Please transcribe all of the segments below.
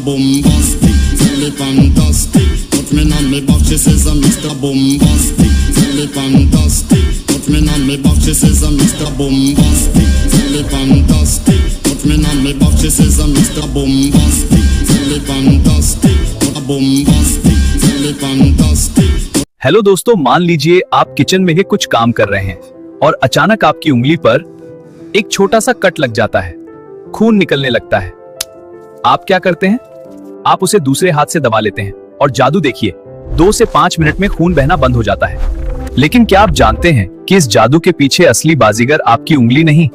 Bombastic, tell it fantastic. Touch me on me back, she says I'm Mr. Bombastic. Tell it fantastic. Touch me on me back, she says I'm Mr. Bombastic. Tell it fantastic. Touch me on me back, she says I'm Mr. Bombastic. Tell it fantastic. Bombastic, tell it fantastic. Hello दोस्तों, मान लीजिए आप kitchen में ही कुछ काम कर रहे हैं और अचानक आपकी उंगली पर एक छोटा सा कट लग जाता है, खून निकलने लगता है। आप क्या करते हैं? आप उसे दूसरे हाथ से दबा लेते हैं और जादू देखिए, 2 से 5 मिनट में खून बहना बंद हो जाता है। लेकिन क्या आप जानते हैं कि इस जादू के पीछे असली बाजीगर आपकी उंगली नहीं,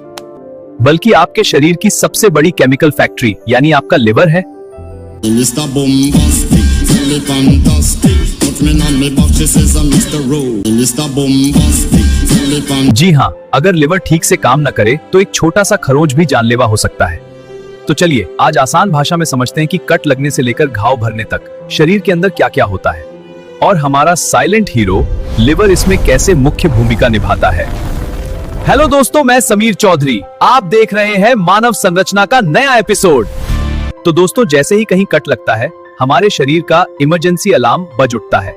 बल्कि आपके शरीर की सबसे बड़ी केमिकल फैक्ट्री यानी आपका लिवर है। Mr. Bombastic, tell it fantastic. Touch me on me back, she says I'm Mr. Rowe. Mr. Bombastic, tell it fantastic. जी हाँ, अगर लिवर ठीक से काम न करे तो एक छोटा सा खरोंच भी जानलेवा हो सकता है। तो चलिए आज आसान भाषा में समझते हैं कि कट लगने से लेकर घाव भरने तक शरीर के अंदर क्या क्या होता है और हमारा साइलेंट हीरो लिवर इसमें कैसे मुख्य भूमिका निभाता है। हेलो दोस्तों, मैं समीर चौधरी, आप देख रहे हैं मानव संरचना का नया एपिसोड। तो दोस्तों, जैसे ही कहीं कट लगता है हमारे शरीर का इमरजेंसी अलार्म बज उठता है।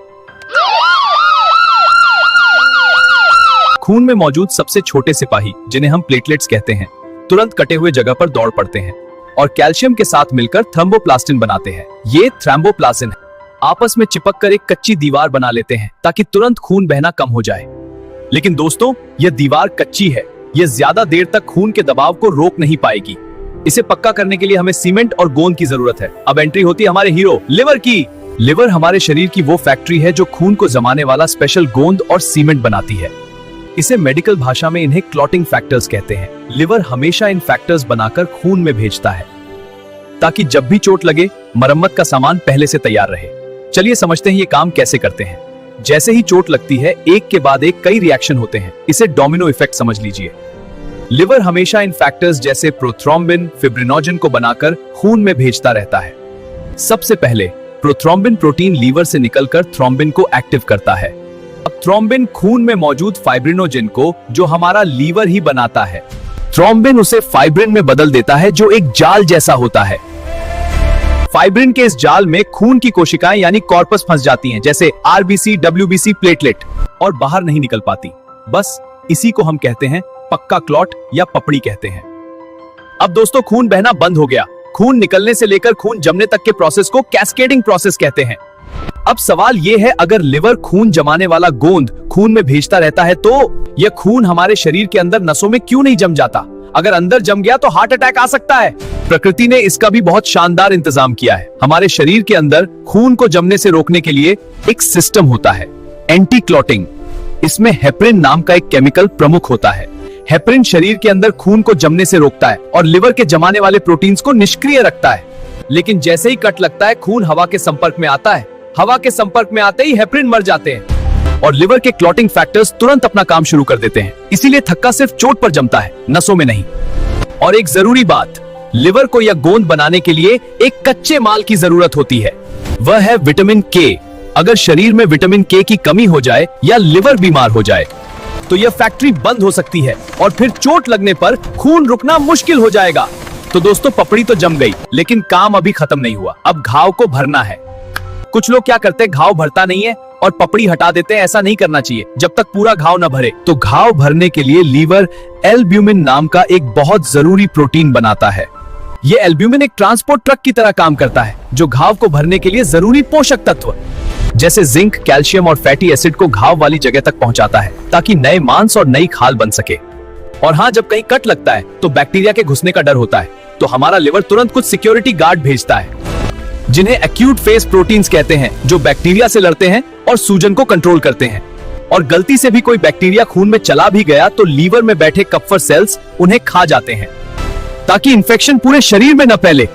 खून में मौजूद सबसे छोटे सिपाही, जिन्हें हम प्लेटलेट्स कहते हैं, तुरंत कटे हुए जगह पर दौड़ पड़ते हैं और कैल्शियम के साथ मिलकर थ्रोम्बोप्लास्टिन बनाते हैं। ये थ्रोम्बोप्लास्टिन आपस में चिपककर एक कच्ची दीवार बना लेते हैं ताकि तुरंत खून बहना कम हो जाए। लेकिन दोस्तों, यह दीवार कच्ची है, यह ज्यादा देर तक खून के दबाव को रोक नहीं पाएगी। इसे पक्का करने के लिए हमें सीमेंट और गोंद की जरूरत है। अब एंट्री होती है हमारे हीरो लिवर की। लिवर हमारे शरीर की वो फैक्ट्री है जो खून को जमाने वाला स्पेशल गोंद और सीमेंट बनाती है। इसे मेडिकल भाषा में इन्हें क्लॉटिंग फैक्टर्स कहते हैं। लिवर हमेशा इन फैक्टर्स बनाकर खून में भेजता है ताकि जब भी चोट लगे मरम्मत का सामान पहले से तैयार रहे। चलिए समझते हैं ये काम कैसे करते हैं। जैसे ही चोट लगती है, एक के बाद एक कई रिएक्शन होते हैं। इसे डोमिनो इफेक्ट समझ लीजिए। लिवर हमेशा इन फैक्टर्स जैसे प्रोथ्रोम्बिन, फिब्रिनोजन को बनाकर खून में भेजता रहता है। सबसे पहले प्रोथ्रोम्बिन प्रोटीन लीवर से निकलकर थ्रोम्बिन को एक्टिव करता है। अब थ्रोम्बिन खून में मौजूद फाइब्रिनोजन को, जो हमारा लीवर ही बनाता है, थ्रोम्बिन उसे फाइब्रिन में बदल देता है, जो एक जाल जैसा होता है। फाइब्रिन के इस जाल में खून की कोशिकाएं यानी कॉर्पस फंस जाती हैं, जैसे आरबीसी, डब्ल्यूबीसी, प्लेटलेट, और बाहर नहीं निकल पाती। बस इसी को हम कहते हैं पक्का क्लॉट या पपड़ी कहते हैं। अब दोस्तों, खून बहना बंद हो गया। खून निकलने से लेकर खून जमने तक के प्रोसेस को कैस्केडिंग प्रोसेस कहते हैं। अब सवाल यह है, अगर लिवर खून जमाने वाला गोंद खून में भेजता रहता है तो यह खून हमारे शरीर के अंदर नसों में क्यों नहीं जम जाता? अगर अंदर जम गया तो हार्ट अटैक आ सकता है। प्रकृति ने इसका भी बहुत शानदार इंतजाम किया है। हमारे शरीर के अंदर खून को जमने से रोकने के लिए एक सिस्टम होता है, एंटी क्लॉटिंग। इसमें हेपरिन नाम का एक केमिकल प्रमुख होता है। हेपरिन शरीर के अंदर खून को जमने से रोकता है और लिवर के जमाने वाले प्रोटीन्स को निष्क्रिय रखता है। लेकिन जैसे ही कट लगता है, खून हवा के संपर्क में आता है। हवा के संपर्क में आते ही हेपरिन मर जाते हैं और लिवर के क्लॉटिंग फैक्टर्स तुरंत अपना काम शुरू कर देते हैं। इसीलिए थक्का सिर्फ चोट पर जमता है, नसों में नहीं। और एक जरूरी बात, लिवर को यह गोंद बनाने के लिए एक कच्चे माल की जरूरत होती है, वह है विटामिन के। अगर शरीर में विटामिन के की कमी हो जाए या लिवर बीमार हो जाए तो यह फैक्ट्री बंद हो सकती है और फिर चोट लगने पर खून रुकना मुश्किल हो जाएगा। तो दोस्तों, पपड़ी तो जम गई, लेकिन काम अभी खत्म नहीं हुआ। अब घाव को भरना है। कुछ लोग क्या करते हैं, घाव भरता नहीं है और पपड़ी हटा देते हैं। ऐसा नहीं करना चाहिए जब तक पूरा घाव न भरे। तो घाव भरने के लिए लीवर एल्ब्यूमिन नाम का एक बहुत जरूरी प्रोटीन बनाता है। यह एल्ब्यूमिन एक ट्रांसपोर्ट ट्रक की तरह काम करता है, जो घाव को भरने के लिए जरूरी पोषक तत्व जैसे जिंक, कैल्शियम और फैटी एसिड को घाव वाली जगह तक पहुंचाता है, ताकि नए मांस और नई खाल बन सके। और हाँ, जब कहीं कट लगता है तो बैक्टीरिया के घुसने का डर होता है, तो हमारा लिवर तुरंत कुछ सिक्योरिटी गार्ड भेजता है, जिन्हें एक्यूट फेज प्रोटीन्स कहते हैं, जो बैक्टीरिया से लड़ते हैं और सूजन को कंट्रोल करते हैं। और गलती से भी कोई बैक्टीरिया खून में चला भी गया तो लीवर में बैठे कप्फर सेल्स उन्हें खा जाते हैं, ताकि इंफेक्शन पूरे शरीर में न फैले।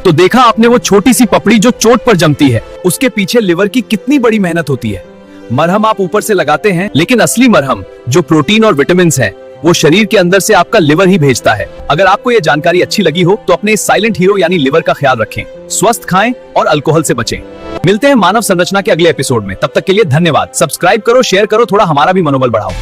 तो देखा आपने वो छोटी सी पपड़ी जो चोट पर जमती है, उसके पीछे लिवर की कितनी बड़ी मेहनत होती है। मरहम आप ऊपर से लगाते हैं, लेकिन असली मरहम जो प्रोटीन और विटामिन है, वो शरीर के अंदर से आपका लिवर ही भेजता है। अगर आपको ये जानकारी अच्छी लगी हो तो अपने साइलेंट हीरो यानी लिवर का ख्याल रखें, स्वस्थ खाएं और अल्कोहल से बचें। मिलते हैं मानव संरचना के अगले एपिसोड में। तब तक के लिए धन्यवाद। सब्सक्राइब करो, शेयर करो, थोड़ा हमारा भी मनोबल बढ़ाओ।